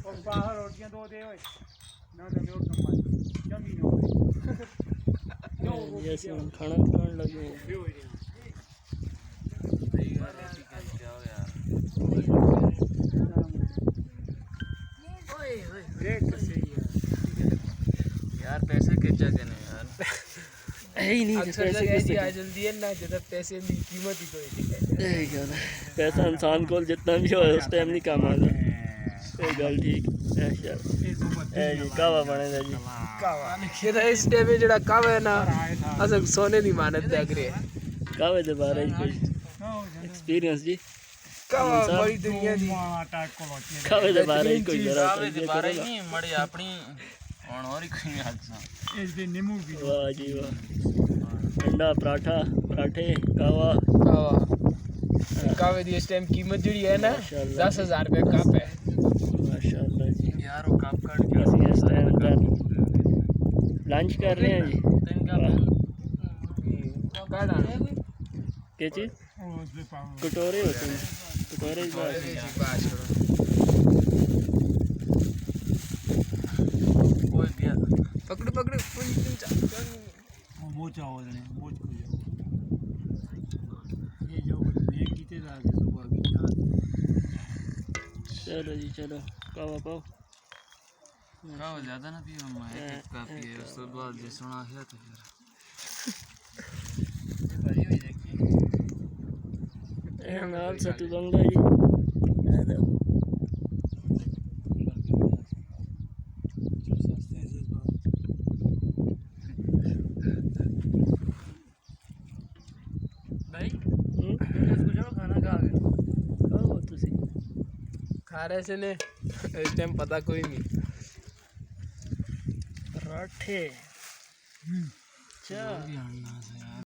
और बाहर रोटियां दो दे ओए ना तो मेरे नंबर जमी नो जैसे हम खाना खाने लगे हैं। यार पैसे खर्चा करने यार ही नहीं अक्सर जगह ऐसी आ जल्दी है ना जब पैसे की कीमत ही कोई नहीं है। पैसा इंसान को जितना भी हो उस टाइम नहीं काम आता। ये गल ठीक है यार। ए जी कावा बनेगा जी। कावा खेदा इस टाइम में जड़ा कावा है ना असल सोने दी मानत देख रहे कावे दे बारे में कोई एक्सपीरियंस जी। कावा बड़ी दुनिया दी कावे दे बारे में कोई जरा कावे दे बारे नहीं मड़ी अपनी और ही कोई हाल सा इस दिन नींबू भी वाह जी वाह। अंडा पराठा पराठे कावा कावा कावे दी इस टाइम कीमत जड़ी है ना 10,000 रुपए कप है माशाल्लाह जी। यार वो कप काट के ਅਸੀਂ ਇਸ ਟਾਈਮ लंच कर रहे हैं जी। काड़ा क्या चीज़ कटोरे होते हैं कटोरे की बात है। कोई दिया पकड़ पकड़ वो चाहो ने वो को ये जो ये कीते जा के सुबह की चलो जी चलो कावा पाओ। कावा ज़्यादा ना पियो मैं एक कप पिए उसके बाद जे सुना है तो फिर नाल सतु बंगा जी। भाई इसको चलो खाना खा गए खाओ तुसी खा रहे से ने इस टाइम पता कोई नहीं पराठे। भी आना है यार।